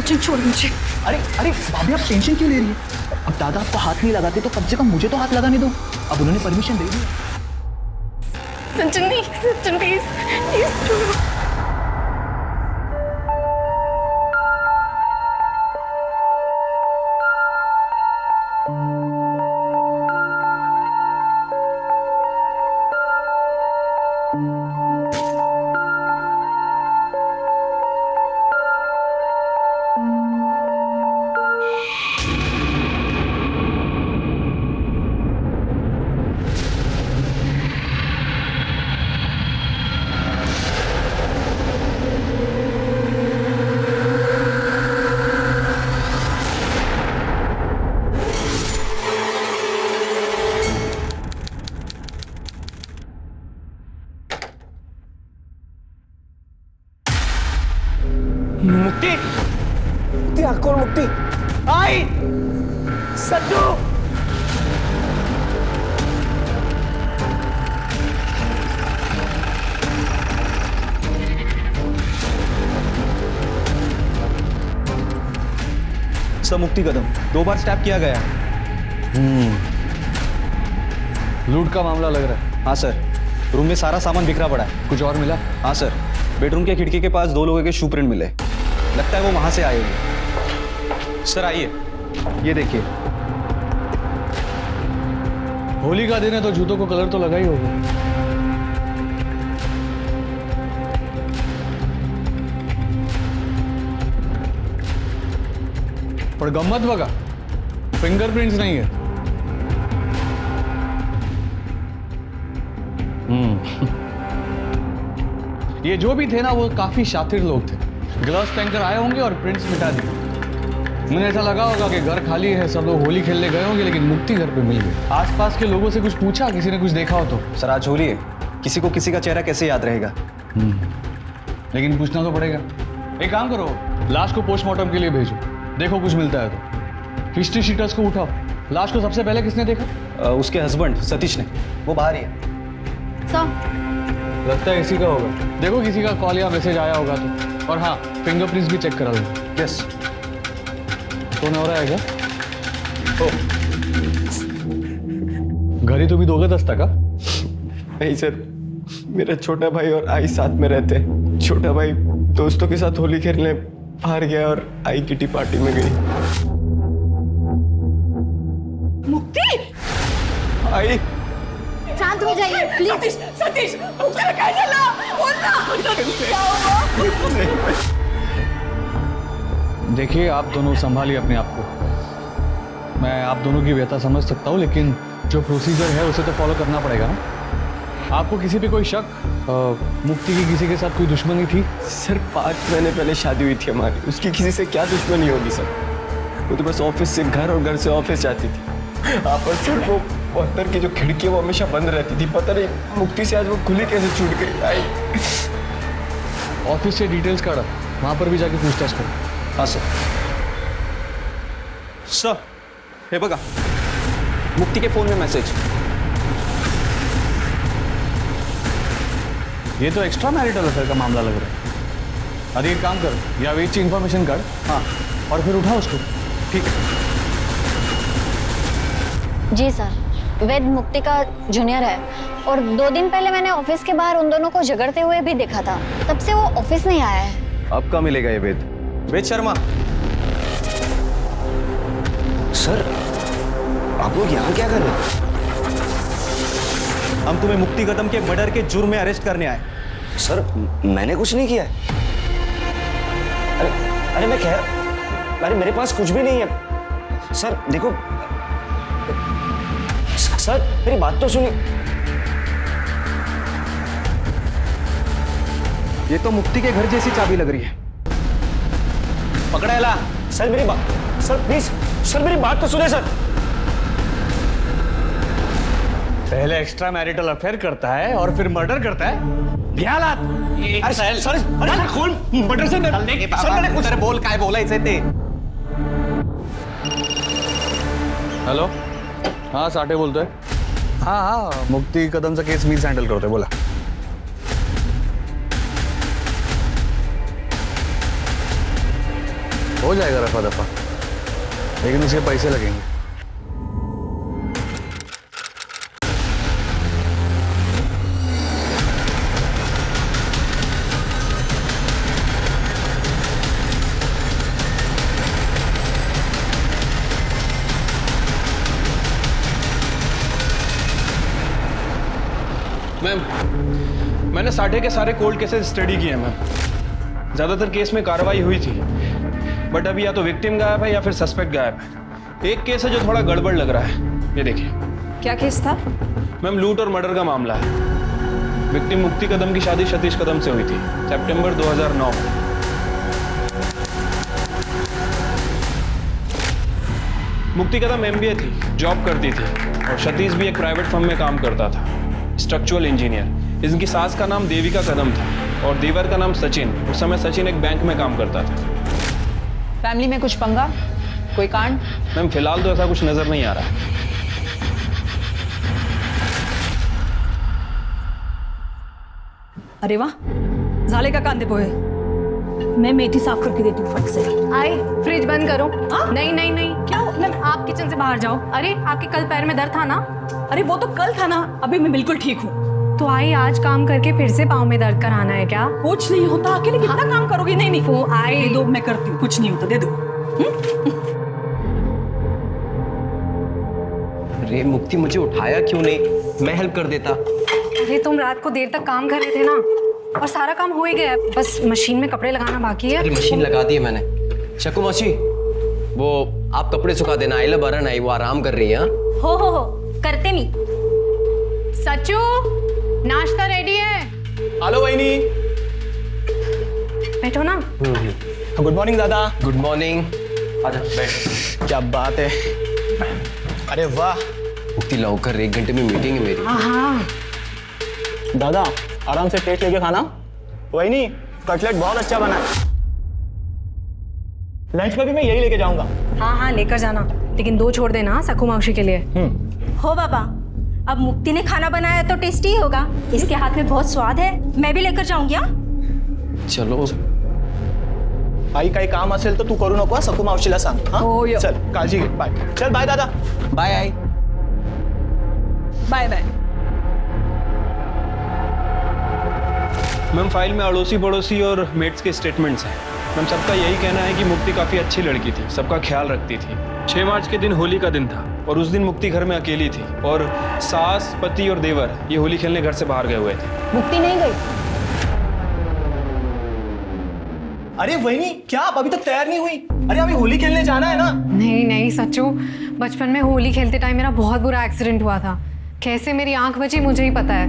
सचिन छोड़ मुझे। अरे अरे भाभी, आप टेंशन क्यों ले रही है? अब दादा आपको हाथ नहीं लगाते तो कम से कम मुझे तो हाथ लगाने दो। अब उन्होंने परमिशन दे दी। सचिन नहीं, सचिन प्लीज प्लीज छोड़ो। मुक्ति, मुक्ति आकोर मुक्ति, आई, सत्तू। सर मुक्ति कदम 2 बार स्टैप किया गया। लूट का मामला लग रहा है। हाँ सर, रूम में सारा सामान बिखरा पड़ा है। कुछ और मिला? हाँ सर, बेडरूम के खिड़की के पास 2 लोगों के शू प्रिंट मिले। लगता है वो वहां से आए होंगे। सर आइए, ये देखिए। होली का दिन है तो जूतों को कलर तो लगा ही होगा। पर गम्मत बगा, फिंगरप्रिंट्स नहीं है। ये जो भी थे ना, वो काफी शातिर लोग थे। ग्लव्स पहनकर आए होंगे और प्रिंट्स मिटा दिए। मुझे ऐसा लगा होगा कि घर खाली है, सब लोग होली खेलने गए होंगे, लेकिन मुक्ति घर पे मिल गई। आसपास के लोगों से कुछ पूछा, किसी ने कुछ देखा हो तो? सर आज होली है, किसी को किसी का चेहरा कैसे याद रहेगा? लेकिन पूछना तो पड़ेगा। एक काम करो, लाश को पोस्टमार्टम के लिए भेजो, देखो कुछ मिलता है तो। हिस्ट्री शीटर्स को उठाओ। लाश को सबसे पहले किसने देखा? उसके हस्बैंड सतीश ने। वो बाहर ही है। सर लगता है इसी का होगा। देखो किसी का कॉल या मैसेज आया होगा तो। और हाँ, फिंगरप्रिंट्स भी चेक करा लो। यस। कौन हो रहा है क्या? घर ही तुम्ही दोघंच असता का? नहीं सर, मेरा छोटा भाई और आई साथ में रहते हैं। छोटा भाई दोस्तों के साथ होली खेलने बाहर गया और आई किटी पार्टी में गई। मुक्ति, आई शांत हो जाइए प्लीज। सतीश, मुक्ति ने क्या चला? बोलना। देखिए, आप दोनों संभालिए अपने आप को। मैं आप दोनों की व्यथा समझ सकता हूँ, लेकिन जो प्रोसीजर है उसे तो फॉलो करना पड़ेगा ना। आपको किसी पे कोई शक? मुक्ति की किसी के साथ कोई दुश्मनी थी? सर 5 महीने पहले शादी हुई थी हमारी, उसकी किसी से क्या दुश्मनी होगी सर? वो तो बस ऑफिस से घर और घर से ऑफिस जाती थी। आप और सर वो अंदर की जो खिड़की है वो हमेशा बंद रहती थी। पता नहीं मुक्ति से आज वो खुली कैसे छूट गई। आई ऑफिस से डिटेल्स काढ़ा, वहां पर भी जाके पूछताछ करो। हाँ सर। सर हे बघा, मुक्ति के फोन में मैसेज। ये तो एक्स्ट्रा मैरिटल अफेयर का मामला लग रहा है। अरे एक काम कर, या वेट की इंफॉर्मेशन काढ़। हाँ, और फिर उठा उसको। ठीक है। जी सर, वेद मुक्ति का जूनियर है और 2 दिन पहले मैंने ऑफिस के बाहर उन दोनों को झगड़ते हुए भी देखा था। तब से वो ऑफिस नहीं आया है। अब कहाँ मिलेगा ये वेद? वेद शर्मा। सर, आप लोग यहाँ क्या कर रहे हैं? हम तुम्हें मुक्ति कदम के मर्डर के जुर्म में अरेस्ट करने आए। सर मैंने कुछ नहीं किया है। अरे मैं अरे मेरे पास कुछ भी नहीं है। सर देखो, सर मेरी बात तो सुनिए। ये तो मुक्ति के घर जैसी चाबी लग रही है। पकड़ा ला। सर मेरी बात, सर प्लीज, सर मेरी बात तो सुने सर। पहले एक्स्ट्रा मैरिटल अफेयर करता है और फिर मर्डर करता है। ध्यान। अरे सर, अरे खोल मर्डर से सर मैंने कुछ बोल काय बोला इसे ते। हेलो, हाँ साठे बोलतोय। हाँ, मुक्ती कदमचा केस मीच हँडल करतोय, बोला। हो जाएगा रफा दफा, लेकिन उसके पैसे लगेंगे। मैम, मैंने साढ़े के सारे कोल्ड केसेस स्टडी किए हैं मैम। ज़्यादातर केस में कार्रवाई हुई थी, बट अभी या तो विक्टिम गायब है या फिर सस्पेक्ट गायब है। एक केस है जो थोड़ा गड़बड़ लग रहा है, ये देखिए। क्या केस था? मैम, लूट और मर्डर का मामला है। विक्टिम मुक्ति कदम की शादी सतीश कदम से हुई थी सितंबर 2009 में। मुक्ति कदम MBA थी, जॉब करती थी, और सतीश भी एक प्राइवेट फर्म में काम करता था, स्ट्रक्चरल इंजीनियर। इनकी सास का नाम देविका कदम था और देवर का नाम सचिन। उस समय सचिन एक बैंक में काम करता था। फैमिली में कुछ पंगा, कोई कांड? मैम, फिलहाल तो ऐसा कुछ नजर नहीं आ रहा है। अरे वाह, झाले का कांदे पोहे। मैं मेथी साफ करके देती हूँ फट से। आई, फ्रिज बंद करो। नहीं नहीं नहीं, क्या हो? मैं आप किचन से बाहर जाओ। अरे आपके कल पैर में दर्द था ना? अरे वो तो कल था ना, अभी मैं बिल्कुल ठीक हूँ। तो आई, आज काम करके फिर से पाँव में दर्द कराना है क्या? कुछ नहीं होता, अकेले कितना काम करोगी? नहीं नहीं, वो आई, दे दो, मैं करती हूँ, कुछ नहीं होता, दे दो। अरे मुक्ति, मुझे उठाया क्यों नहीं? मैं हेल्प कर देता। अरे तुम रात को देर तक काम कर रहे थे ना, और सारा काम हो ही गया है, बस मशीन में कपड़े लगाना बाकी है। अरे मशीन लगा दी है मैंने। शकु मौसी, वो आप कपड़े सुखा देना। आइला बरन आई, वो आराम कर रही है। हो करते नहीं। सच्चू, नाश्ता रेडी है। हेलो वहीनी। बैठो ना। गुड मॉर्निंग दादा। Good morning. आजा बैठ। क्या बात है। अरे वाह मुक्ति, लौकर 1 घंटे में मीटिंग है मेरी। हाँ, दादा, आराम से प्लेट लेके खाना। वहीनी, कटलेट बहुत अच्छा बना है। लंच में भी मैं यही लेके जाऊंगा। हाँ लेकर जाना, लेकिन 2 छोड़ देना सकू मौसी के लिए। हो बाबा, अब मुक्ति ने खाना बनाया तो टेस्टी ही होगा। इसके हाथ में बहुत स्वाद है, मैं भी लेकर जाऊंगी। चलो। आई काही काम असेल तर तू करू नको, सकू मावशीला सांग। हो, यो. चल, काळजी घे। बाय। चल बाय दादा। बाय आई। Bye bye. मैम, फाइल में अड़ोसी पड़ोसी और मेट्स के स्टेटमेंट्स हैं। मैम, सबका यही कहना है कि मुक्ति काफ़ी अच्छी लड़की थी, सबका ख्याल रखती थी। 6 मार्च के दिन होली का दिन था और उस दिन मुक्ति घर में अकेली थी, और सास, पति और देवर ये होली खेलने घर से बाहर गए हुए थे। मुक्ति नहीं गई? अरे वहीनी, क्या आप अभी तक तैयार नहीं हुई? अरे अभी होली खेलने जाना है ना। नहीं सच्चू, बचपन में होली खेलते टाइम मेरा बहुत बुरा एक्सीडेंट हुआ था। कैसे मेरी आंख बची मुझे ही पता है।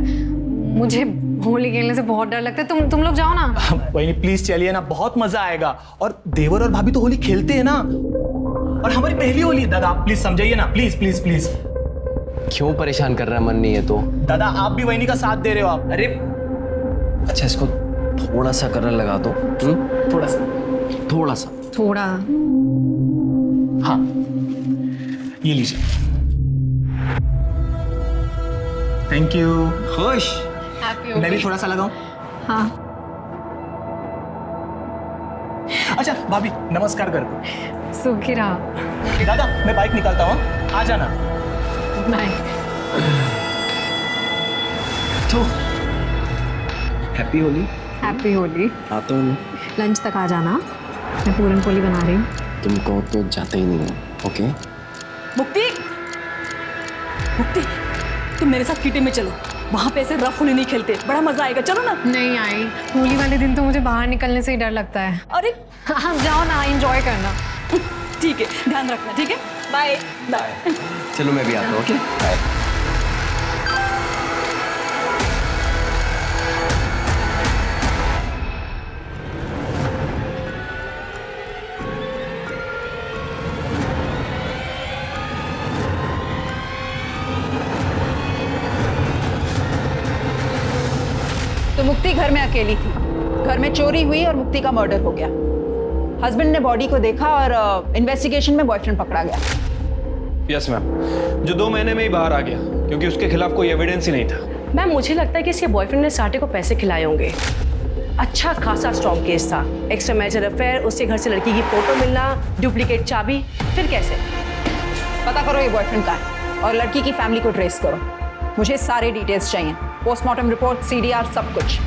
मुझे होली खेलने से बहुत डर लगता है। तुम लोग जाओ ना। वहीनी प्लीज चलिए ना, बहुत मजा आएगा। और देवर और भाभी तो होली खेलते हैं ना, और हमारी पहली होली है। दादा प्लीज समझाइए ना, प्लीज प्लीज प्लीज। क्यों परेशान कर रहा है? मन नहीं है तो? दादा, आप भी वहीनी का साथ दे रहे हो आप। अरे अच्छा, इसको थोड़ा सा कलर लगा दो। थोड़ा सा। थोड़ा। हाँ, ये लीजिए। Thank you. खुश? मैं भी थोड़ा सा लगाऊं? हाँ। अच्छा भाभी, नमस्कार कर दो। सुखी रहा। दादा, मैं बाइक निकालता हूँ, आ जाना। बाय। तो हैप्पी होली। हैप्पी होली। आता हूँ। लंच तक आ जाना, मैं पूरन पोली बना रही हूँ। तुम कहो तो जाता ही नहीं है। ओके। मुक्ति, मुक्ति, तुम मेरे साथ किटी में चलो। वहाँ पे ऐसे रफ होली नहीं खेलते, बड़ा मजा आएगा। चलो ना। नहीं आई, होली वाले दिन तो मुझे बाहर निकलने से ही डर लगता है। अरे हाँ जाओ ना, एंजॉय करना। ठीक है, ध्यान रखना। ठीक है, बाय बाय। चलो मैं भी आता हूँ। Okay bye. तो मुक्ति घर में अकेली थी। घर में चोरी हुई और मुक्ति का मर्डर हो गया। हस्बैंड ने बॉडी को देखा और इन्वेस्टिगेशन में बॉयफ्रेंड पकड़ा गया। यस मैम, जो 2 महीने में ही बाहर आ गया, क्योंकि उसके खिलाफ कोई एविडेंस ही नहीं था। मैम, मुझे लगता है कि इसके बॉयफ्रेंड ने साटे को पैसे खिलाए होंगे। अच्छा खासा स्ट्रॉन्ग केस था। एक्स्ट्रा मैरिजल अफेयर, उसके घर से लड़की की फोटो मिलना, डुप्लीकेट चाबी, फिर कैसे? पता करो ये बॉयफ्रेंड कहाँ है और लड़की की फैमिली को ट्रेस करो। मुझे सारे डिटेल्स चाहिए, पोस्टमार्टम रिपोर्ट, CDR, सब कुछ।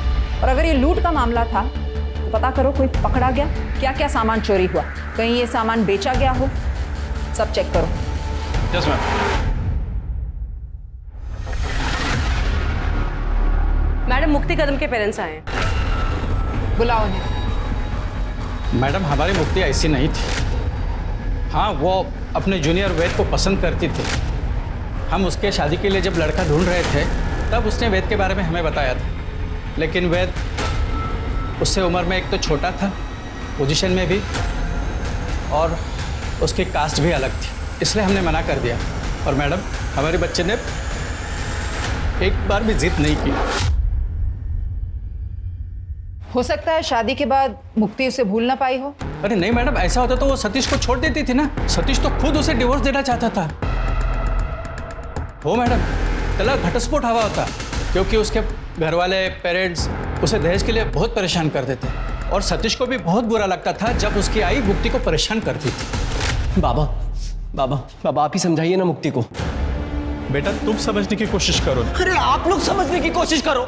और अगर ये लूट का मामला था तो पता करो कोई पकड़ा गया, क्या क्या सामान चोरी हुआ, कहीं ये सामान बेचा गया हो, सब चेक करो। Yes ma'am. मैडम, मुक्ति कदम के पेरेंट्स आए हैं। बुलाओ उन्हें। मैडम, हमारी मुक्ति ऐसी नहीं थी। हाँ, वो अपने जूनियर वेद को पसंद करती थी। हम उसके शादी के लिए जब लड़का ढूंढ रहे थे तब उसने वेद के बारे में हमें बताया था, लेकिन वेद उससे उम्र में एक तो छोटा था, पोजीशन में भी, और उसकी कास्ट भी अलग थी, इसलिए हमने मना कर दिया। और मैडम, हमारे बच्चे ने एक बार भी जिद नहीं की। हो सकता है शादी के बाद मुक्ति उसे भूल ना पाई हो। अरे नहीं मैडम, ऐसा होता तो वो सतीश को छोड़ देती थी ना। सतीश तो खुद उसे डिवोर्स देना चाहता था। हो मैडम, तलाक घटस्फोट हवा होता, क्योंकि उसके घर वाले पेरेंट्स उसे दहेज के लिए बहुत परेशान करते थे, और सतीश को भी बहुत बुरा लगता था जब उसकी आई मुक्ति को परेशान करती थी। बाबा बाबा बाबा, आप ही समझाइए ना मुक्ति को। बेटा, तुम समझने की कोशिश करो। अरे आप लोग समझने की कोशिश करो।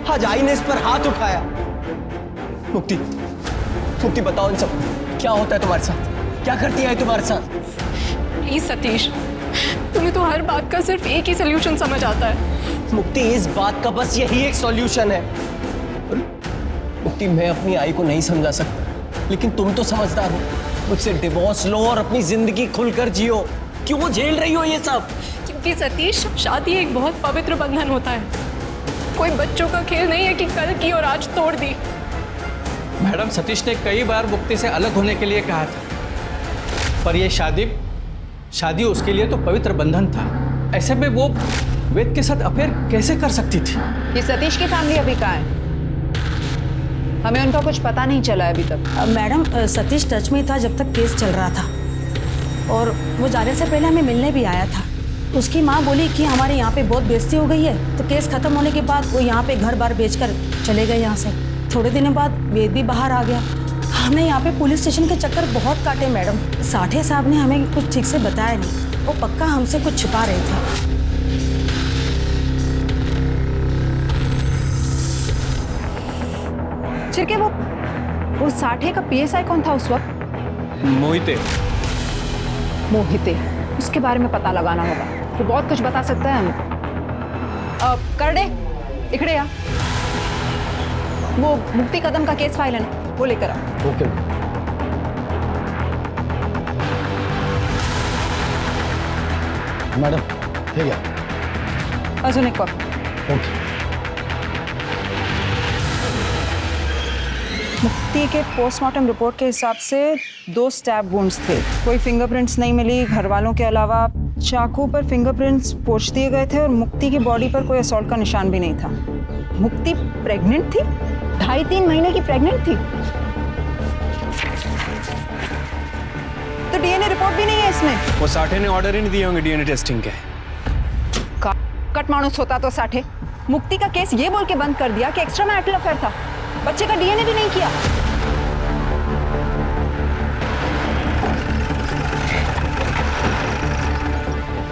आज आई ने इस पर हाथ उठाया। मुक्ति, मुक्ति बताओ इन सब क्या होता है तुम्हारे साथ, क्या करती है तुम्हारे साथ? प्लीज सतीश, तुम्हें तो हर बात का सिर्फ एक ही सोल्यूशन समझ आता है। मुक्ति, इस बात का बस यही एक सॉल्यूशन है। मुक्ति, मैं अपनी आई को नहीं समझा सकता, लेकिन तुम तो समझदार हो। मुझसे डिवोर्स लो और अपनी जिंदगी खुलकर जियो। क्यों झेल रही हो ये सब? क्योंकि सतीश, शादी एक बहुत पवित्र बंधन होता है। कोई बच्चों का खेल नहीं है कि कल की और आज तोड़ दी। मैडम, सतीश ने कई बार मुक्ति से अलग होने के लिए कहा था, पर यह शादी उसके लिए तो पवित्र बंधन था। ऐसे में वो वेद के साथ अफेयर कैसे कर सकती थी? ये सतीश की फैमिली अभी कहाँ है? हमें उनका कुछ पता नहीं चला है अभी तक। मैडम, सतीश टच में था जब तक केस चल रहा था, और वो जाने से पहले हमें मिलने भी आया था। उसकी माँ बोली कि हमारे यहाँ पे बहुत बेइज्जती हो गई है, तो केस खत्म होने के बाद वो यहाँ पे घर बार बेचकर चले गए यहाँ से। थोड़े दिनों बाद वेद भी बाहर आ गया। हमने यहाँ पे पुलिस स्टेशन के चक्कर बहुत काटे मैडम। साठे साहब ने हमें कुछ ठीक से बताया नहीं, वो पक्का हमसे कुछ छुपा रहे थे। चिरके, वो साठे का PSI कौन था उस वक्त? मोहिते। मोहिते, उसके बारे में पता लगाना होगा, वो बहुत कुछ बता सकता है हमें। करडे, इकड़े आ। वो मुक्ति कदम का केस फाइल है ना, वो लेकर आ। ओके मैडम, ठीक है। अजून एक कॉपी। ओके। मुक्ति के पोस्टमार्टम रिपोर्ट के हिसाब से 2 स्टैब वुंड्स थे। कोई फिंगरप्रिंट्स नहीं मिली घर वालों के अलावा। चाकू पर फिंगरप्रिंट्स पोंछ दिए गए थे और मुक्ति की बॉडी पर कोई असॉल्ट का निशान भी नहीं था। मुक्ति प्रेग्नेंट थी, 2.5-3 महीने की प्रेग्नेंट थी। तो DNA रिपोर्ट भी नहीं है इसमें। वो साठे ने ऑर्डर ही नहीं दिए होंगे DNA टेस्टिंग के। कट मानुस होता तो साठे मुक्ति का केस ये बोल के बंद कर दिया कि एक्स्ट्रा मैरिटल अफेयर था, बच्चे का DNA भी नहीं किया।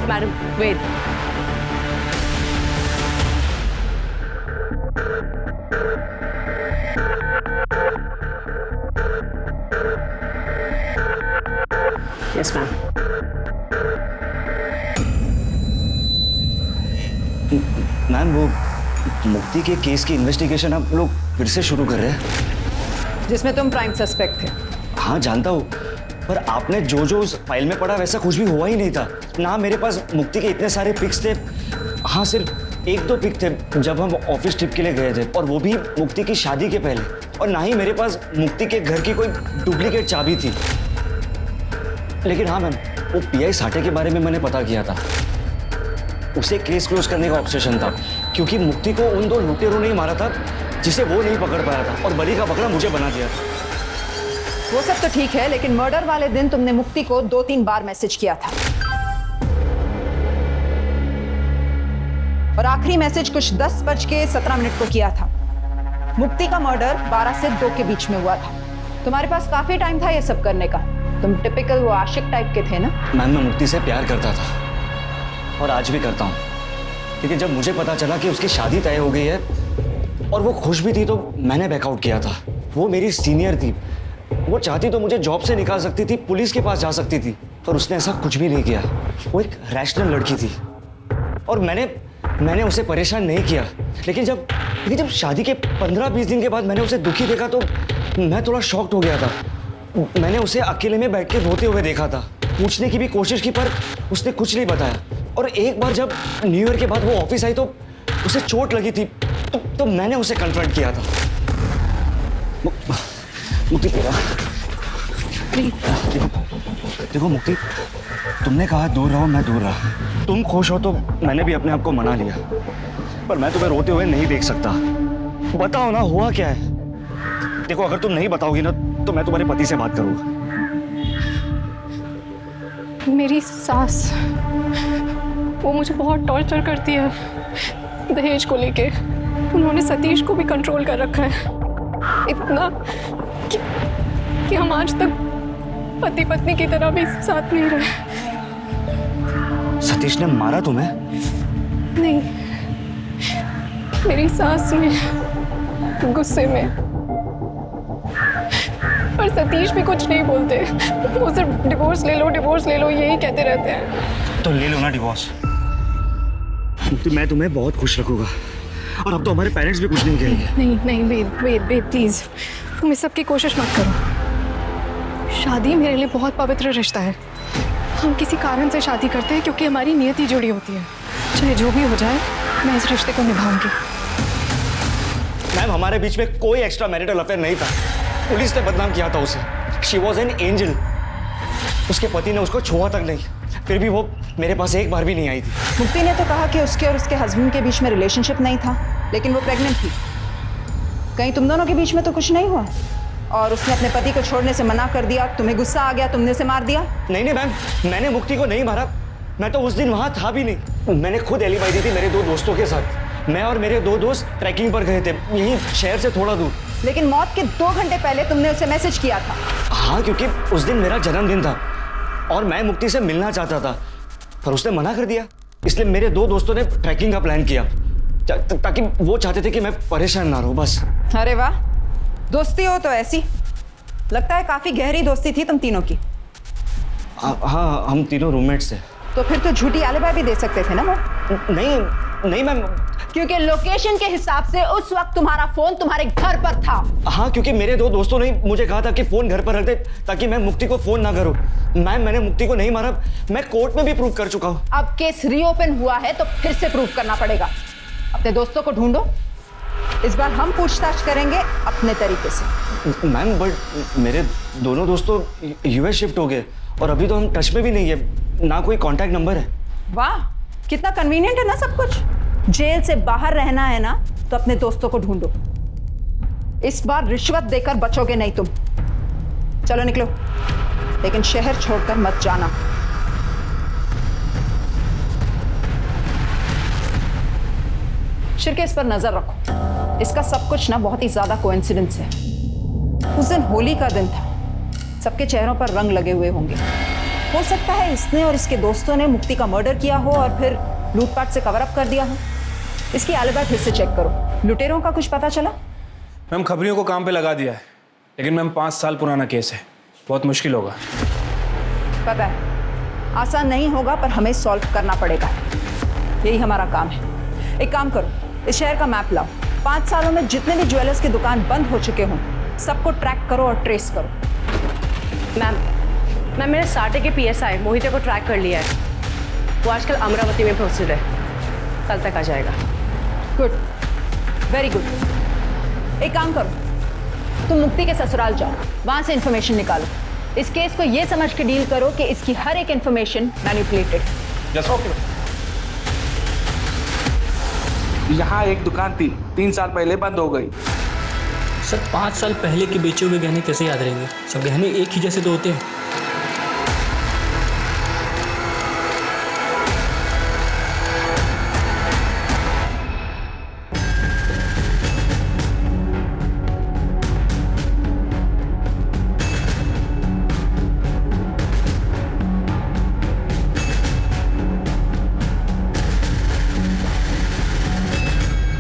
मैडम, वेद, यस मैम। मैम, वो मुक्ति के केस की इन्वेस्टिगेशन आप लोग फिर से शुरू कर रहे हैं, जिसमें तुम प्राइम सस्पेक्ट थे। हाँ जानता हूँ, पर आपने जो जो उस फाइल में पढ़ा वैसा कुछ भी हुआ ही नहीं था ना। मेरे पास मुक्ति के इतने सारे पिक्स थे। हाँ, सिर्फ 1-2 पिक थे जब हम ऑफिस ट्रिप के लिए गए थे, और वो भी मुक्ति की शादी के पहले। और ना ही मेरे पास मुक्ति के घर की कोई डुप्लीकेट चाबी थी। लेकिन हाँ मैम, वो PI साठे के बारे में मैंने पता किया था। उसे केस क्लोज करने का ऑब्सेशन था, क्योंकि मुक्ति को उन 2 लुटेरों ने ही मारा था जिसे वो नहीं पकड़ पाया था, और बलि का बकरा मुझे बना दिया था। वो सब तो ठीक है, लेकिन मर्डर वाले दिन तुमने मुक्ति को 2-3 बार मैसेज किया था, और आखिरी मैसेज कुछ 10:17 को किया था। मुक्ति का मर्डर 12 से 2 के बीच में हुआ था। तुम्हारे पास काफी टाइम था ये सब करने का। तुम टिपिकल वो आशिक टाइप के थे ना। मैम, मैं मुक्ति से प्यार करता था और आज भी करता हूँ, लेकिन जब मुझे पता चला कि उसकी शादी तय हो गई है और वो खुश भी थी तो मैंने बैकआउट किया था। वो मेरी सीनियर थी, वो चाहती तो मुझे जॉब से निकाल सकती थी, पुलिस के पास जा सकती थी, पर उसने ऐसा कुछ भी नहीं किया। वो एक रैशनल लड़की थी और मैंने उसे परेशान नहीं किया। लेकिन जब शादी के 15-20 दिन के बाद मैंने उसे दुखी देखा तो मैं थोड़ा शॉक्ड हो गया था। मैंने उसे अकेले में बैठ के रोते हुए देखा था, पूछने की भी कोशिश की पर उसने कुछ नहीं बताया। और एक बार जब न्यू ईयर के बाद वो ऑफिस आई तो उसे चोट लगी थी, तो मैंने उसे कन्फ्रंट किया था। मुक्ति, देखो मुक्ति, तुमने कहा दूर रहो, मैं दूर रहा। तुम खुश हो तो मैंने भी अपने आप को मना लिया, पर मैं तुम्हें रोते हुए नहीं देख सकता। बताओ ना, हुआ क्या है? देखो, अगर तुम नहीं बताओगी ना तो मैं तुम्हारे पति से बात करूंगा। मेरी सास, वो मुझे बहुत टॉर्चर करती है दहेज को लेके। उन्होंने सतीश को भी कंट्रोल कर रखा है, इतना कि हम आज तक पति पत्नी की तरह भी साथ नहीं रहे। सतीश ने मारा तुम्हें? नहीं, मेरी सास ने गुस्से में। पर सतीश भी कुछ नहीं बोलते, वो सिर्फ डिवोर्स ले लो यही कहते रहते हैं। तो ले लो ना डिवोर्स। मुक्ति, मैं तुम्हें बहुत खुश रखूंगा और अब तो हमारे पेरेंट्स भी कुछ नहीं कहेंगे। नहीं वेद प्लीज, तुम इस सब की कोशिश मत करो। शादी मेरे लिए बहुत पवित्र रिश्ता है। हम किसी कारण से शादी करते हैं क्योंकि हमारी नियति जुड़ी होती है। चाहे जो भी हो जाए, मैं इस रिश्ते को निभाऊंगी। मैम, हमारे बीच में कोई एक्स्ट्रा मैरिटल अफेयर नहीं था। पुलिस ने बदनाम किया था उसे। She was an angel. उसके पति ने उसको छुआ तक नहीं, फिर भी वो मेरे पास एक बार भी नहीं आई थी। मुक्ति ने तो कहा कि उसके और उसके हस्बैंड के बीच में रिलेशनशिप नहीं था, लेकिन वो प्रेग्नेंट थी। कहीं तुम दोनों के बीच में तो कुछ नहीं हुआ? और उसने अपने पति को छोड़ने से मना कर दिया, तुम्हें गुस्सा आ गया, तुमने उसे मार दिया? नहीं मैम, मैंने मुक्ति को नहीं मारा। मैं तो उस दिन वहां था भी नहीं। मैंने खुद एलिबाई दी थी मेरे 2 दोस्तों के साथ। मैं और मेरे 2 दोस्त ट्रैकिंग पर गए थे, यहीं शहर से थोड़ा दूर। लेकिन मौत के 2 घंटे पहले तुमने उसे मैसेज किया था। हाँ, क्योंकि उस दिन मेरा जन्मदिन था और मैं मुक्ति से मिलना चाहता था, पर उसने मना कर दिया। इसलिए मेरे 2 दोस्तों ने ट्रैकिंग का प्लान किया ताकि वो चाहते थे कि मैं परेशान ना रहूं, बस। अरे वाह, दोस्ती हो तो ऐसी। लगता है काफी गहरी दोस्ती थी तुम तीनों की। हाँ, हम तीनों रूममेट्स थे। तो फिर तो झूठी आलिबाई भी दे सकते थे ना वो? नहीं मैम, क्योंकि लोकेशन के हिसाब से उस वक्त तुम्हारा फोन तुम्हारे घर पर था। हाँ, क्योंकि मेरे 2 दोस्तों ने मुझे कहा था कि फोन घर पर रख दे ताकि मैं मुक्ति को फोन ना करूं। मैम, मैंने मुक्ति को नहीं मारा, मैं कोर्ट में भी प्रूव कर चुका हूँ। अब केस रीओपन हुआ है तो फिर से प्रूव करना पड़ेगा। अपने दोस्तों को ढूंढो, इस बार हम पूछताछ करेंगे अपने तरीके से। मैम, बट मेरे दोनों दोस्त तो यूएस शिफ्ट हो गए और अभी तो हम टच में भी नहीं है, ना कोई कांटेक्ट नंबर है। वाह, कितना कन्वीनियंट है ना सब कुछ। जेल से बाहर रहना है ना तो अपने दोस्तों को ढूंढो। इस बार रिश्वत देकर बचोगे नहीं तुम। चलो निकलो, लेकिन शहर छोड़कर मत जाना। शिरके, इस पर नजर रखो। इसका सब कुछ ना बहुत ही ज्यादा कोइंसिडेंस है। उस दिन होली का दिन था, सबके चेहरों पर रंग लगे हुए होंगे। हो सकता है इसने और इसके दोस्तों ने मुक्ति का मर्डर किया हो और फिर लूटपाट से कवर अप कर दिया हो। इसकी आलिबाई फिर से चेक करो। लुटेरों का कुछ पता चला? मैम, खबरियों को काम पे लगा दिया है, लेकिन मैम 5 साल पुराना केस है, बहुत मुश्किल होगा। पता है, आसान नहीं होगा, पर हमें सॉल्व करना पड़ेगा। यही हमारा काम है। एक काम करो, इस शहर का मैप लाओ। 5 सालों में जितने भी ज्वेलर्स की दुकान बंद हो चुके हों, सबको ट्रैक करो और ट्रेस करो। मैम, मैंने साटे के PSI मोहिते को ट्रैक कर लिया है। वो आजकल अमरावती में पोस्टेड है, कल तक आ जाएगा। Good, very good. एक काम करो, तुम मुक्ति के ससुराल जाओ, वहां से इंफॉर्मेशन निकालो। इस केस को ये समझ के डील करो कि इसकी हर एक इंफॉर्मेशन मैनिपुलेटेड। Yes, okay. यहाँ एक दुकान थी, 3 साल पहले बंद हो गई। सर, 5 साल पहले के बेचे हुए गहने कैसे याद रहेंगे? सब गहने एक ही जैसे तो होते हैं।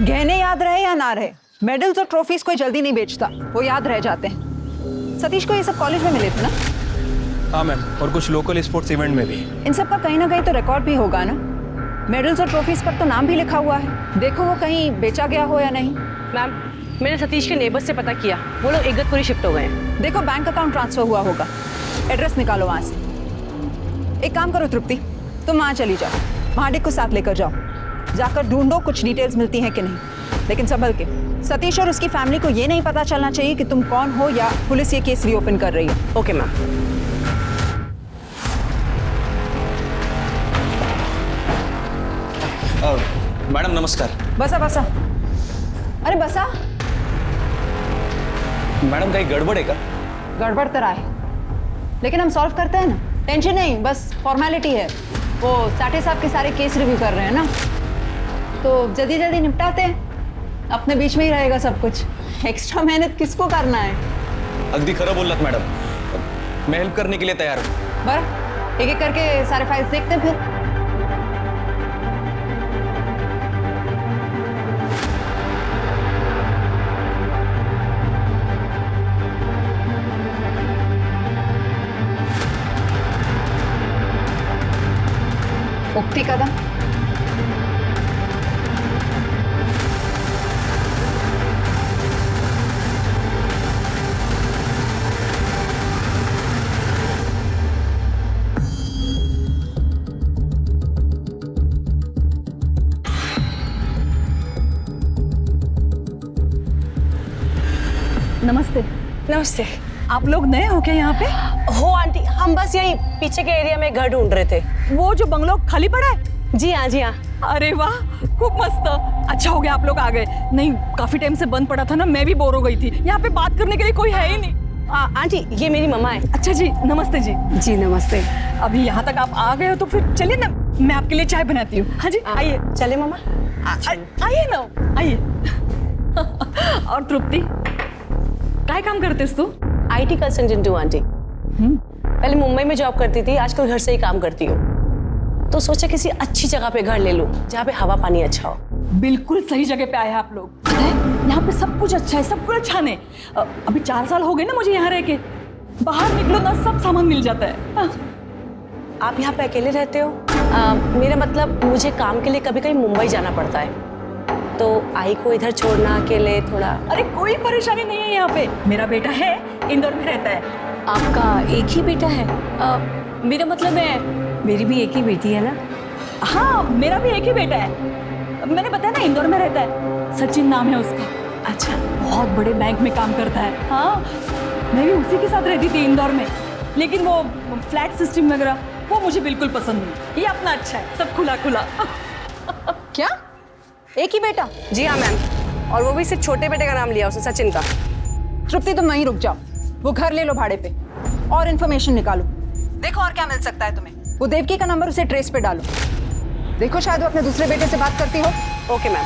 गहने याद रहे या ना रहे, मेडल्स और ट्रॉफीज कोई जल्दी नहीं बेचता, वो याद रह जाते हैं। सतीश को ये सब कॉलेज में मिले थे ना? हाँ मैम, और कुछ लोकल स्पोर्ट्स इवेंट में भी। इन सब का कहीं ना कहीं तो रिकॉर्ड भी होगा ना? मेडल्स और ट्रॉफीज पर तो नाम भी लिखा हुआ है, देखो वो कहीं बेचा गया हो या नहीं। मैम, मैंने सतीश के नेबर्स से पता किया, वो लोग इगतपुरी शिफ्ट हो गए हैं। देखो बैंक अकाउंट ट्रांसफर हुआ होगा, एड्रेस निकालो वहाँ से। एक काम करो तृप्ति, तुम वहाँ चली जाओ, महाडिक को साथ लेकर जाओ, जाकर ढूंढो कुछ डिटेल्स मिलती हैं कि नहीं, लेकिन संभल के। सतीश और उसकी फैमिली को ये नहीं पता चलना चाहिए कि तुम कौन हो या पुलिस ये केस रीओपन कर रही है। Okay ma'am. मैडम नमस्कार। बसा बसा। अरे बसा। मैडम कहीं गड़बड़ है क्या? गड़बड़ तो है, लेकिन हम सॉल्व करते हैं ना, टेंशन नहीं, बस फॉर्मेलिटी है। वो साठे साहब के सारे केस रिव्यू कर रहे हैं ना, तो जल्दी जल्दी निपटाते हैं, अपने बीच में ही रहेगा सब कुछ। एक्स्ट्रा मेहनत किसको करना है? अगदी खरं बोललात मैडम, मैं हेल्प करने के लिए तैयार हूँ। बरं, एक एक करके सारे फाइल्स देखते हैं फिर। मुक्ति कदम, नमस्ते। नमस्ते। आप लोग नए हो क्या यहाँ पे? हो आंटी, हम बस यही पीछे के एरिया में घर ढूंढ रहे थे। वो जो बंगलो खाली पड़ा है? जी हाँ, जी हाँ। अरे वाह, खूब मस्त। अच्छा हो गया आप लोग आ गए, नहीं काफी टाइम से बंद पड़ा था ना, मैं भी बोर हो गई थी। यहाँ पे बात करने के लिए कोई है ही नहीं। आंटी, ये मेरी मम्मा है। अच्छा जी, नमस्ते जी। जी नमस्ते। अभी यहाँ तक आप आ गए हो तो फिर चलिए ना, मैं आपके लिए चाय बनाती हूँ। हाँ जी, आइए। चले मम्मा, आइए ना, आइए। और तृप्ति, क्या काम करतेस तू? IT कंसल्टेंट हूँ आंटी। पहले मुंबई में जॉब करती थी, आजकल घर से ही काम करती हूँ। तो सोचा किसी अच्छी जगह पे घर ले लूँ, जहाँ पे हवा पानी अच्छा हो। बिल्कुल सही जगह पे आए हैं आप लोग। यहाँ पे सब कुछ अच्छा है, सब कुछ अच्छा नहीं। अभी 4 साल हो गए ना मुझे यहाँ रह के, बाहर निकलो ना सब सामान मिल जाता है। आप यहाँ पे अकेले रहते हो? मेरा मतलब मुझे काम के लिए कभी कभी मुंबई जाना पड़ता है, तो आई को इधर छोड़ना अकेले थोड़ा। अरे कोई परेशानी नहीं है, यहाँ पे मेरा बेटा है, इंदौर में रहता है। आपका एक ही बेटा है? मेरा मतलब है मेरी भी एक ही बेटी है ना? हाँ, मेरा भी एक ही बेटा है। मैंने बताया ना, इंदौर में रहता है, सचिन नाम है उसका। अच्छा, बहुत बड़े बैंक में काम करता है। हाँ, मैं भी उसी के साथ रहती थी इंदौर में, लेकिन वो फ्लैट सिस्टम वगैरह वो मुझे बिल्कुल पसंद नहीं। ये अपना अच्छा है, सब खुला खुला। क्या एक ही बेटा? जी हाँ मैम, और वो भी सिर्फ छोटे बेटे का नाम लिया उसने, सचिन का। तृप्ति तुम वहीं रुक जाओ, वो घर ले लो भाड़े पे और इन्फॉर्मेशन निकालो, देखो और क्या मिल सकता है तुम्हें। वो देवकी का नंबर उसे ट्रेस पे डालो, देखो शायद वो अपने दूसरे बेटे से बात करती हो। Okay ma'am.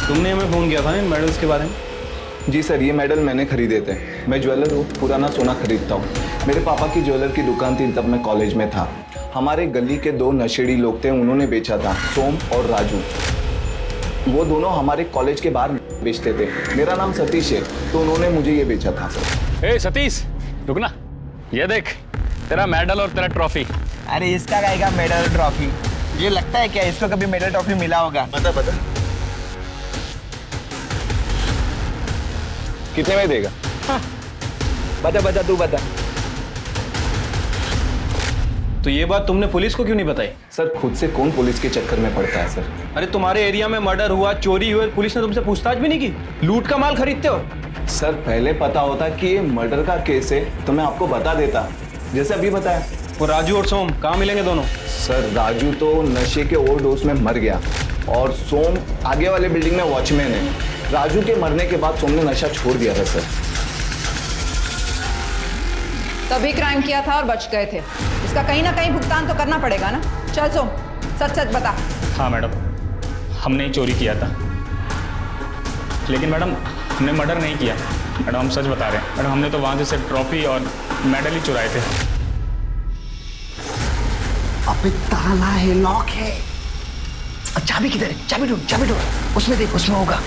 तुमने हमें फोन किया था इन मेडल्स के बारे में? जी सर, ये मेडल मैंने खरीदे थे। मैं ज्वेलर हूँ, पुराना सोना खरीदता हूँ। मेरे पापा की ज्वेलर की दुकान थी, तब मैं कॉलेज में था। हमारे गली के 2 नशेड़ी लोग थे, उन्होंने बेचा था, सोम और राजू। वो दोनों हमारे कॉलेज के बाहर बेचते थे। मेरा नाम सतीश है, तो उन्होंने मुझे ये बेचा था। ए सतीश, रुकना, ये देख तेरा मेडल और तेरा ट्रॉफी। अरे इसका गाएगा मेडल और ट्रॉफी? ये लगता है क्या इसको कभी मेडल ट्रॉफी मिला होगा? बता बता, कितने में देगा? हाँ। बता बता, तू बता। तो ये बात तुमने पुलिस को क्यों नहीं बताई? सर, खुद से कौन पुलिस के चक्कर में पड़ता है सर? अरे तुम्हारे एरिया में मर्डर हुआ, चोरी हुई, पुलिस ने तुमसे पूछताछ भी नहीं की? लूट का माल खरीदते हो? सर, पहले पता होता कि ये मर्डर का केस है तो मैं आपको बता देता, जैसे अभी बताया। वो राजू और सोम कहाँ मिलेंगे दोनों? सर, राजू तो नशे के ओवरडोज में मर गया और सोम आगे वाले बिल्डिंग में वॉचमैन है। राजू के मरने के बाद सोम ने नशा छोड़ दिया था सर। तभी क्राइम किया था और बच गए थे, इसका कहीं ना कहीं भुगतान तो करना पड़ेगा ना। चल सोम, सच सच बता। हाँ मैडम, हमने ही चोरी किया था, लेकिन मैडम हमने मर्डर नहीं किया। मैडम हम सच बता रहे हैं मैडम, हमने तो वहाँ से सिर्फ ट्रॉफी और मेडल ही चुराए थे। अबे ताला है, लॉक है। चाबी किधर है? चाबी ढूंढ, उसमें देख, उसमें होगा।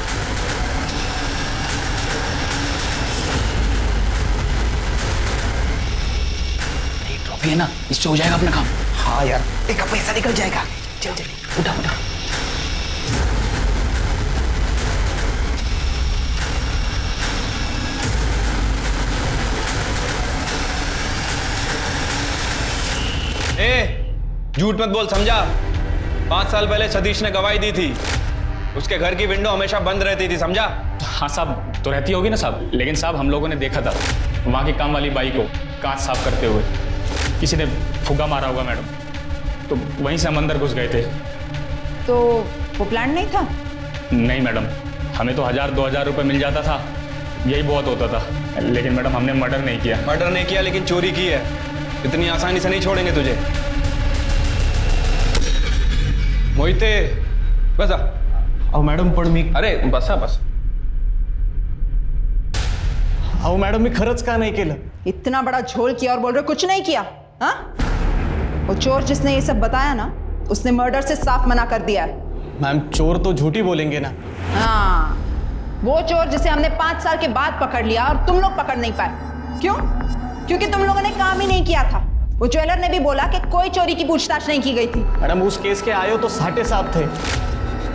ट्रॉफी है ना, इससे हो जाएगा अपना काम। हाँ यार, एक पैसा निकल जाएगा। चल चल, उठा उठा। झूठ मत बोल, समझा? 5 साल पहले सतीश ने गवाही दी थी। उसके घर की विंडो हमेशा बंद रहती थी, समझा? हाँ साहब, तो रहती होगी ना साहब, लेकिन साहब हम लोगों ने देखा था वहाँ की काम वाली बाई को कांच साफ करते हुए किसी ने फुग्गा मारा होगा मैडम, तो वहीं से हम अंदर घुस गए थे। तो वो प्लान नहीं था? नहीं मैडम, हमें तो 1000-2000 रुपये मिल जाता था, यही बहुत होता था। लेकिन मैडम हमने मर्डर नहीं किया। मर्डर नहीं किया लेकिन चोरी की है। इतनी आसानी से नहीं छोड़ेंगे तुझे। मोहिते बसा। अहो मॅडम, पण मी, अरे बसा बस। अहो मॅडम, मी खरंच का नाही केलं? इतना बड़ा झोल किया और बोल रहे कुछ नहीं किया? हाँ, वो चोर जिसने ये सब बताया ना, उसने मर्डर से साफ मना कर दिया है। मैम, चोर तो झूठी बोलेंगे ना। हाँ, वो चोर जिसे हमने 5 साल के बाद पकड़ लिया और तुम लोग पकड़ नहीं पाए। क्यों? क्योंकि तुम लोगों ने काम ही नहीं किया था। वो ज्वेलर ने भी बोला कि कोई चोरी की पूछताछ नहीं की गई थी। मैडम, उस केस के आयो तो साटे साहब थे,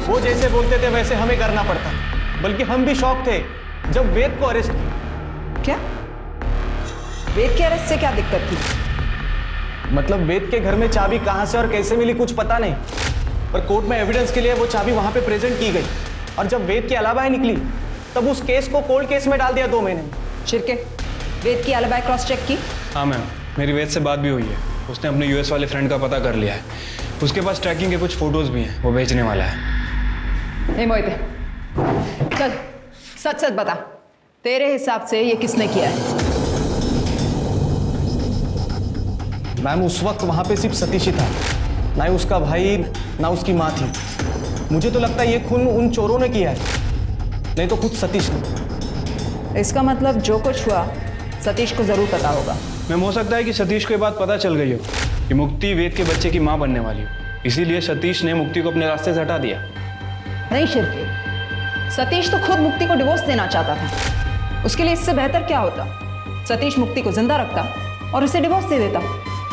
वो जैसे बोलते थे वैसे हमें करना पड़ता। बल्कि हम भी शॉक थे जब वेद को अरेस्ट। क्या? वेद के अरेस्ट से क्या दिक्कत थी? मतलब वेद के घर में चाबी कहां से और कैसे मिली कुछ पता नहीं, पर कोर्ट में एविडेंस के लिए वो चाबी वहां पे प्रेजेंट की गई, और जब वेद की अलावा निकली तब उस केस को कोल्ड केस में डाल दिया 2 महीने में। शिरके, वेद की अलावा क्रॉस चेक की? हाँ मैम, मेरी वेद से बात भी हुई है। उसने अपने यूएस वाले फ्रेंड का पता कर लिया है। उसके पास ट्रैकिंग के कुछ फोटोज भी हैं, वो भेजने वाला है। ए मोहिते, चल सच सच बता, तेरे हिसाब से ये किसने किया है? मैम, उस वक्त वहां पे सिर्फ सतीश ही था, ना ही उसका भाई ना उसकी माँ थी। मुझे तो लगता है ये खून उन चोरों ने किया है, नहीं तो खुद सतीश ने। इसका मतलब जो कुछ हुआ सतीश को जरूर पता होगा। मैम, हो सकता है कि सतीश को ये बात पता चल गई हो कि मुक्ति वेद के बच्चे की माँ बनने वाली हो, इसीलिए सतीश ने मुक्ति को अपने रास्ते से हटा दिया। नहीं शिरके, सतीश तो खुद मुक्ति को डिवोर्स देना चाहता था। उसके लिए इससे बेहतर क्या होता? सतीश मुक्ति को जिंदा रखता और उसे डिवोर्स दे देता।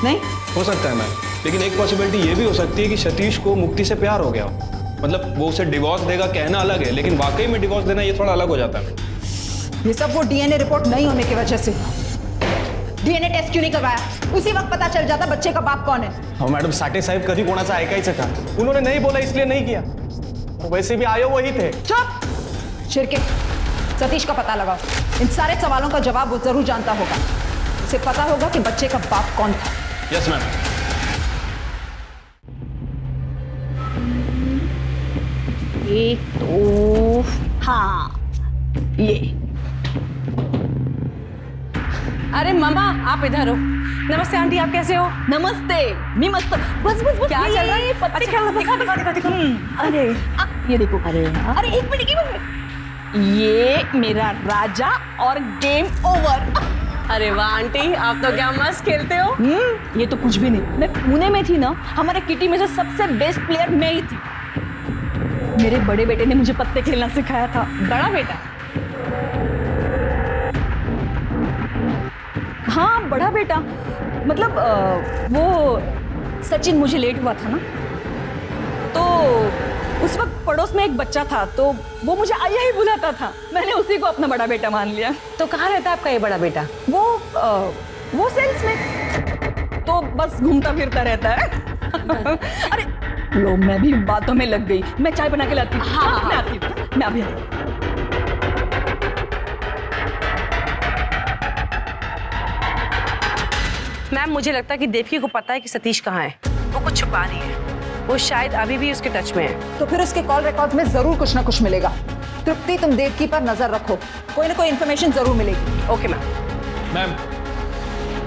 नहीं हो सकता है मैम, लेकिन एक पॉसिबिलिटी ये भी हो सकती है कि सतीश को मुक्ति से प्यार हो गया हो। मतलब वो उसे डिवोर्स देगा कहना अलग है, लेकिन वाकई में डिवोर्स देना ये थोड़ा अलग हो जाता है। ये सब वो डीएनए रिपोर्ट नहीं होने की वजह से। डीएनए टेस्ट क्यों नहीं करवाया? उसी वक्त पता चल जाता बच्चे का बाप कौन है। हाँ मैडम, साठे साहेब कधी कोणाचा ऐकायचं का? उन्होंने नहीं बोला इसलिए नहीं किया, वैसे भी आयो वही थे। चुप! शिरके, सतीश का पता लगाओ। इन सारे सवालों का जवाब वो जरूर जानता होगा। उसे पता होगा कि बच्चे का बाप कौन था। Yes ma'am. एक तो हाँ, ये। अरे मामा, आप इधर हो। नमस्ते आंटी, आप कैसे हो? नमस्ते, मैं मस्त। बस बस बस, क्या चल रहा है? पत्ते अच्छा, दिखा। अरे ये देखो, अरे एक मिनट, ये मेरा राजा और गेम ओवर। अरे वाह आंटी, आप तो क्या मस्त खेलते हो। ये तो कुछ भी नहीं। मैं पुणे में थी ना, हमारे किटी में से सबसे बेस्ट प्लेयर मैं ही थी। मेरे बड़े बेटे ने मुझे पत्ते खेलना सिखाया था। बड़ा बेटा? हाँ, बड़ा बेटा। मतलब वो सचिन मुझे लेट हुआ था ना, तो उस वक्त पड़ोस में एक बच्चा था, तो वो मुझे आया ही बुलाता था। मैंने उसी को अपना बड़ा बेटा मान लिया। तो कहाँ रहता है आपका ये बड़ा बेटा? वो सेल्स में, तो बस घूमता फिरता रहता है। अरे लो, मैं भी बातों में लग गई। मैं चाय बना के लाती हूँ। हाँ, मैं आती हूँ, मैं अभी आती हूँ। मैम, मुझे लगता है कि देवकी को पता है कि सतीश कहाँ है। वो कुछ छुपा रही है। वो शायद अभी भी उसके टच में है। तो फिर उसके कॉल रिकॉर्ड में जरूर कुछ ना कुछ मिलेगा। तृप्ति, तुम देवकी पर नजर रखो, कोई ना कोई इन्फॉर्मेशन जरूर मिलेगी। Okay ma'am. मैम,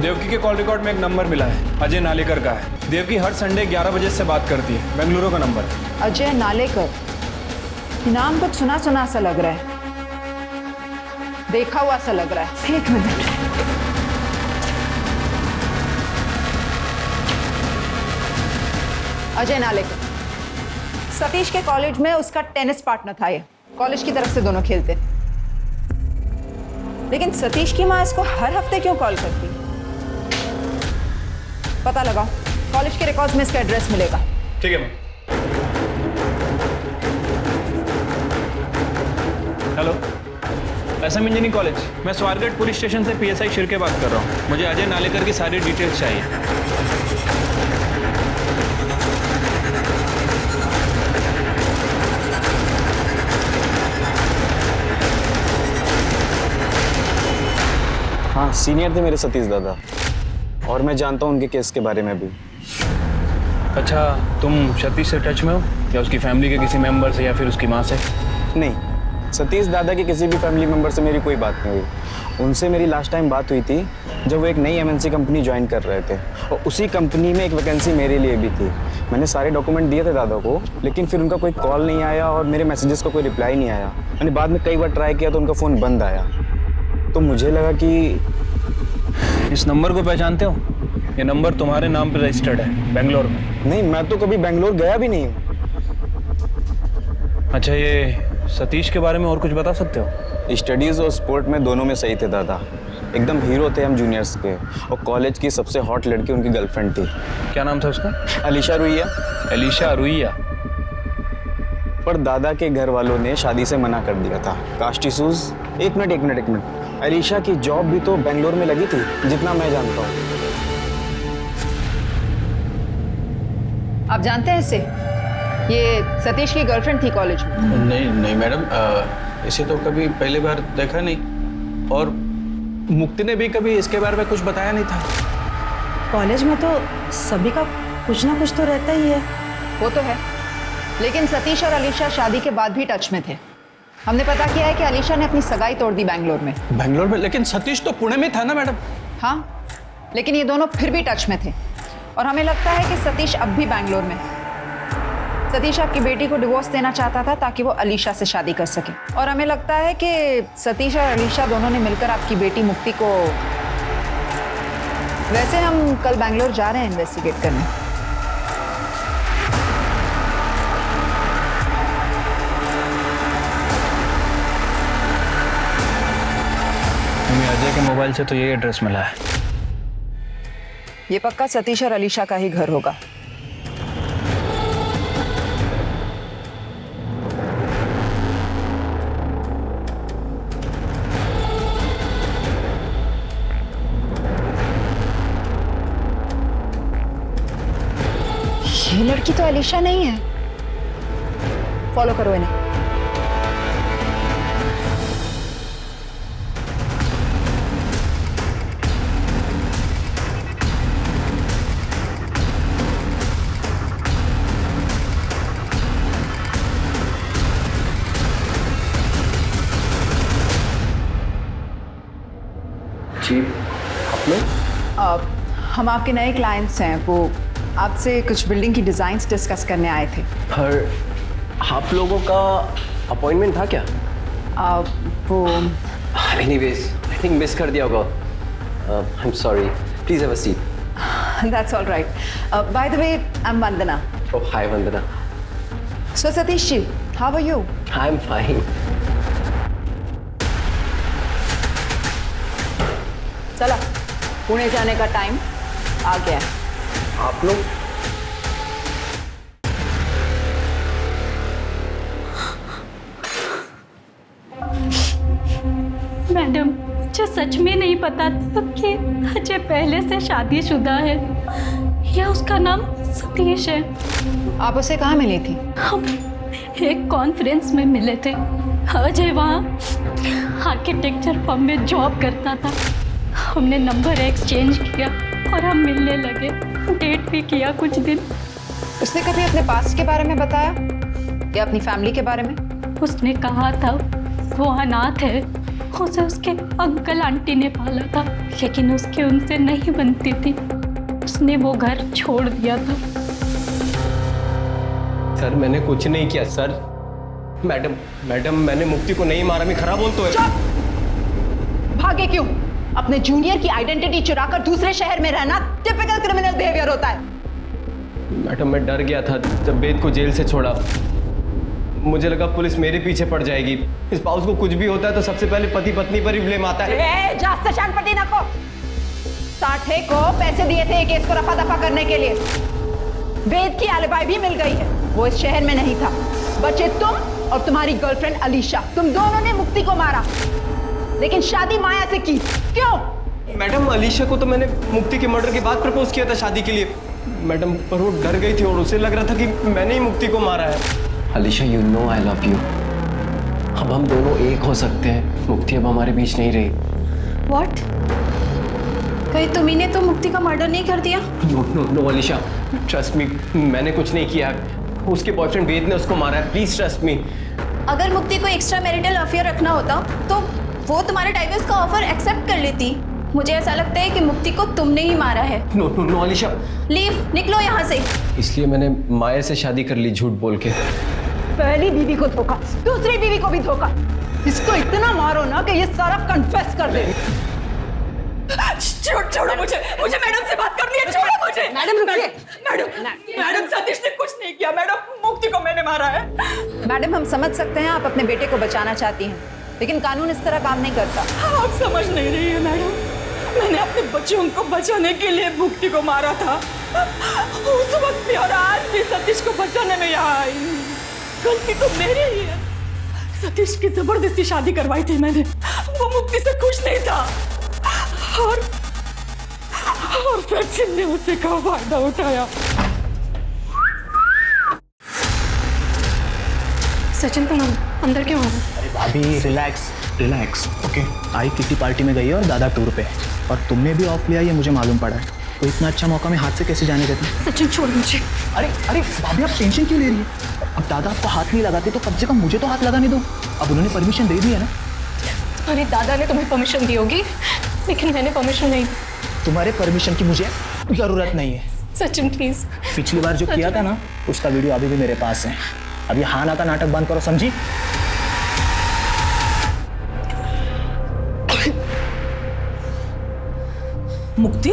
देवकी के कॉल रिकॉर्ड में एक नंबर मिला है, अजय नालेकर का है। देवकी हर संडे 11 बजे से बात करती है, बेंगलुरु का नंबर है। अजय नालेकर, नाम कुछ सुना सुना सा लग रहा है, देखा हुआ सा लग रहा है। एक मिनट। अजय नालेकर, सतीश के कॉलेज में उसका टेनिस पार्टनर था ये, कॉलेज की तरफ से दोनों खेलते। लेकिन सतीश की माँ इसको हर हफ्ते क्यों कॉल करती? पता लगाओ, कॉलेज के रिकॉर्ड्स में इसका एड्रेस मिलेगा। ठीक है ma'am. Hello, SM engineering college, मैं स्वारगढ़ पुलिस स्टेशन से पीएसआई शिरके बात कर रहा हूँ। मुझे अजय नालेकर की सारी डिटेल्स चाहिए। हाँ, सीनियर थे मेरे सतीश दादा, और मैं जानता हूँ उनके केस के बारे में भी। अच्छा, तुम सतीश से टच में हो या उसकी फैमिली के किसी मेंबर से या फिर उसकी माँ से? नहीं, सतीश दादा के किसी भी फैमिली मेंबर से मेरी कोई बात नहीं हुई। उनसे मेरी लास्ट टाइम बात हुई थी जब वो एक नई एमएनसी कंपनी ज्वाइन कर रहे थे, और उसी कंपनी में एक वैकेंसी मेरे लिए भी थी। मैंने सारे डॉक्यूमेंट दिए थे दादा को, लेकिन फिर उनका कोई कॉल नहीं आया और मेरे मैसेजेस का कोई रिप्लाई नहीं आया। मैंने बाद में कई बार ट्राई किया तो उनका फ़ोन बंद आया। तो मुझे लगा कि इस नंबर को पहचानते हो? ये नंबर तुम्हारे नाम पर रजिस्टर्ड है बेंगलोर में। नहीं, मैं तो कभी बेंगलोर गया भी नहीं हूँ। अच्छा, ये सतीश के बारे में और कुछ बता सकते हो? स्टडीज़ और स्पोर्ट में दोनों में सही थे दादा, एकदम हीरो थे हम जूनियर्स के। और कॉलेज की सबसे हॉट लड़की उनकी गर्लफ्रेंड थी। क्या नाम था उसका? अलीशा रुइया। अलीशा रुइया? पर दादा के घर वालों ने शादी से मना कर दिया था। Caste issues. एक मिनट। अलीशा की जॉब भी तो बेंगलोर में लगी थी, जितना मैं जानता हूँ। आप जानते हैं इसे? ये सतीश की गर्लफ्रेंड थी कॉलेज में। नहीं मैडम, इसे तो कभी पहली बार देखा नहीं, और मुक्ति ने भी कभी इसके बारे में कुछ बताया नहीं था। कॉलेज में तो सभी का कुछ ना कुछ तो रहता ही है। वो तो है, लेकिन सतीश और अलीशा शादी के बाद भी टच में थे। हमने पता किया है कि अलीशा ने अपनी सगाई तोड़ दी बेंगलोर में। बेंगलोर में? लेकिन सतीश तो पुणे में था ना मैडम। हाँ, लेकिन ये दोनों फिर भी टच में थे, और हमें लगता है कि सतीश अब भी बेंगलोर में। सतीश आपकी बेटी को डिवोर्स देना चाहता था ताकि वो अलीशा से शादी कर सके, और हमें लगता है कि सतीश और अलीशा दोनों ने मिलकर आपकी बेटी मुक्ति को। वैसे हम कल बेंगलोर जा रहे हैं इन्वेस्टिगेट करने। अजय के मोबाइल से तो ये एड्रेस मिला है। ये पक्का सतीश और अलीशा का ही घर होगा। ये लड़की तो अलीशा नहीं है। फॉलो करो इन्हें। हम आपके नए क्लाइंट्स हैं, वो आपसे कुछ बिल्डिंग की डिज़ाइंस डिस्कस करने आए थे। पर आप लोगों का अपॉइंटमेंट था क्या? वो एनीवेज, आई थिंक मिस कर दिया होगा। I am sorry, please have a seat. That's all right. By the way, I am Vandana. Oh, hi Vandana. So Satish ji, how are you? I am fine. चला, पुणे जाने का टाइम आ गया है। आप लोग मैडम, मुझे सच में नहीं पता था कि अजय पहले से शादीशुदा है या उसका नाम सतीश है। आप उसे कहाँ मिली थी? हम एक कॉन्फ्रेंस में मिले थे। अजय वहाँ आर्किटेक्चर फर्म में जॉब करता था। हमने नंबर एक्सचेंज किया और हम मिलने लगे, डेट भी किया कुछ दिन। उसने कभी अपने पास्ट के बारे में बताया या अपनी फैमिली के बारे में? उसने कहा था वो अनाथ है, उसे उसके अंकल आंटी ने पाला था, लेकिन उसके उनसे नहीं बनती थी। उसने वो घर छोड़ दिया था। सर, मैंने कुछ नहीं किया सर। मैडम, मैंने मुक्ति को नहीं मारा। मैं खराब बोल तो है। भागे क्यों? अपने जूनियर की आइडेंटिटी चुराकर दूसरे शहर में रहना टिपिकल क्रिमिनल बिहेवियर होता है। मैडम मैं डर गया था जब वेद को जेल से छोड़ा। मुझे लगा पुलिस मेरे पीछे पड़ जाएगी। इस पाउस को कुछ भी होता है तो सबसे पहले पति पत्नी पर ही ब्लेम आता है। जास्त शांतपति नको। साठे को पैसे दिए थे केस को रफा दफा करने के लिए। वेद की एलिबाई भी मिल गई है, वो इस शहर में नहीं था। बचे तुम और तुम्हारी गर्लफ्रेंड अलीशा, तुम दोनों ने मुक्ति को मारा, लेकिन शादी माया से की। क्यों? मैडम अलीशा को तो मैंने मुक्ति के मर्डर के बाद प्रपोज किया था शादी के लिए मैडम, पर वो डर गई थी और उसे लग रहा था कि मैंने ही मुक्ति को मारा है। Alisha you know I love you. अब हम दोनों एक हो सकते हैं। मुक्ति अब हमारे बीच नहीं रही। व्हाट? कहीं तुम्ही तो मुक्ति का मर्डर नहीं कर दिया? No no no Alisha, trust me, मैंने कुछ नहीं किया। उसके बॉयफ्रेंड वेद ने उसको मारा है, प्लीज ट्रस्ट मी। अगर मुक्ति को एक्स्ट्रा मैरिटल अफेयर रखना होता तो वो तुम्हारे डाइवोर्स का ऑफर एक्सेप्ट कर लेती। मुझे ऐसा लगता है कि मुक्ति को तुमने ही मारा है। No no no Alisha, leave, निकलो यहाँ से। इसलिए मैंने माया से शादी कर ली झूठ बोल के। पहली बीवी को धोखा, दूसरी बीवी को भी धोखा। इसको इतना मारो ना कि ये सारा कन्फेस कर दे। छोड़ो मुझे मैडम से बात करनी है। छोड़ो मुझे। मैडम सतीश ने कुछ नहीं किया। मैडम मुक्ति को मैंने मारा है। मैडम हम समझ सकते हैं आप अपने बेटे को बचाना चाहती हैं, लेकिन कानून इस तरह काम नहीं करता। आप समझ नहीं रही है मैडम, मैंने अपने बच्चों को बचाने के लिए मुक्ति को मारा था उस वक्त भी, और आज भी सतीश को बचाने में यहाँ आई। गलती तो मेरी ही है। सतीश की जबरदस्ती शादी करवाई थी मैंने, वो मुक्ति से खुश नहीं था और सचिन ने उसे का फायदा उठाया। सचिन को अंदर क्यों आना? अरे भाभी रिलैक्स ओके। आई किसी पार्टी में गई है और दादा टूर पे है, और तुमने भी ऑफ लिया ये मुझे मालूम पड़ा है। तो इतना अच्छा मौका मैं हाथ से कैसे जाने देता? सचिन छोड़ मुझे। अरे भाभी आप टेंशन क्यों ले रही है? अब दादा आपको हाथ नहीं लगाते तो कम से कम मुझे तो हाथ लगाने दो। अब उन्होंने परमिशन दे दी है ना। अरे दादा ने तुम्हें परमिशन दी होगी, लेकिन मैंने परमिशन नहीं दी। तुम्हारे परमिशन की मुझे जरूरत नहीं है। सचिन प्लीज। पिछली बार जो किया था ना उसका वीडियो अभी भी मेरे पास है। अभी हाँ ना का नाटक बंद करो, समझी? मुक्ति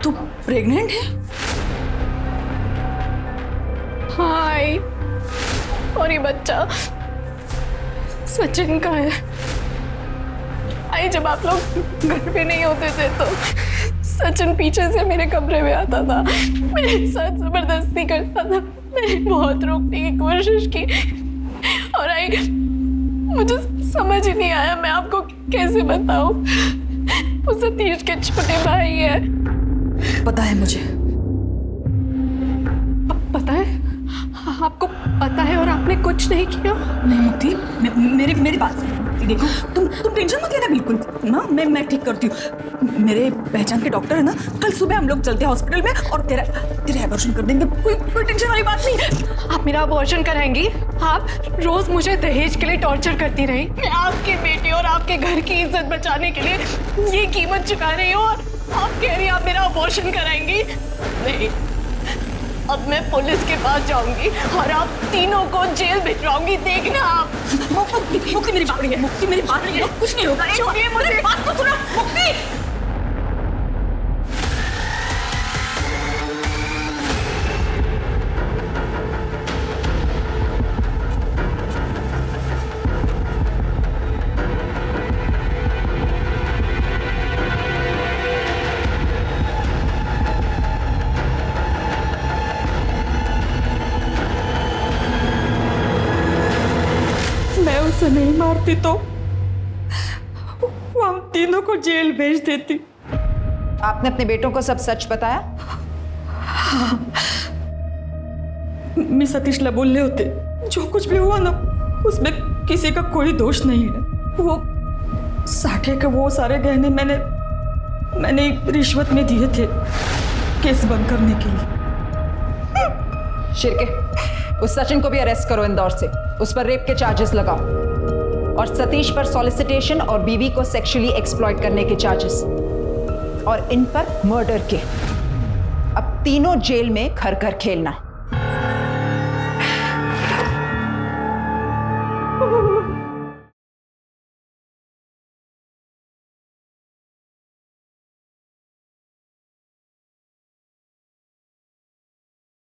तू प्रेग्नेंट है? हाय, और ये बच्चा सचिन का है। आई जब आप लोग घर पे नहीं होते थे तो सचिन पीछे से मेरे कमरे में आता था, मेरे साथ जबरदस्ती करता था। मैंने बहुत रोकने की कोशिश की और आई मुझे समझ ही नहीं आया मैं आपको कैसे बताऊं। वो सतीश के छोटे भाई है। पता है मुझे। पता है? आपको पता है और आपने कुछ नहीं किया? नहीं मुक्ति, मेरी बात सुनो। देखो तुम टेंशन मत लेना बिल्कुल ना, मैं ठीक करती हूँ। मेरे पहचान के डॉक्टर है ना, कल सुबह हम लोग चलते हैं हॉस्पिटल में और तेरा एबॉर्शन कर देंगे। कोई टेंशन वाली बात नहीं है। आप मेरा एबॉर्शन कराएंगी? आप रोज मुझे दहेज के लिए टॉर्चर करती रही। मैं आपके बेटे और आपके घर की इज्जत बचाने के लिए ये कीमत चुका रही हूँ और आप कह रही हैं आप मेरा एबॉर्शन कराएंगी? नहीं, अब मैं पुलिस के पास जाऊंगी और आप तीनों को जेल भिजवाऊंगी। देखना आप। मुक्ति मेरी बात नहीं है। मुक्ति मेरी बात नहीं है। कुछ नहीं होगा। छोड़िए मुझे। बात तो सुनो मुक्ति। उसे नहीं मारती तो वो हम तीनों को जेल भेज देती। आपने अपने बेटों को सब सच बताया? मैं सतीश लबोले होते, जो कुछ भी हुआ ना उसमें किसी का कोई दोष नहीं है। वो साठे के वो सारे गहने मैंने रिश्वत में दिए थे केस बंद करने के लिए। शिरके, उस सचिन को भी अरेस्ट करो इंदौर से। उस पर रेप के चार्जेस लगाओ और सतीश पर सॉलिसिटेशन और बीवी को सेक्सुअली एक्सप्लॉइट करने के चार्जेस, और इन पर मर्डर के। अब तीनों जेल में घर घर खेलना।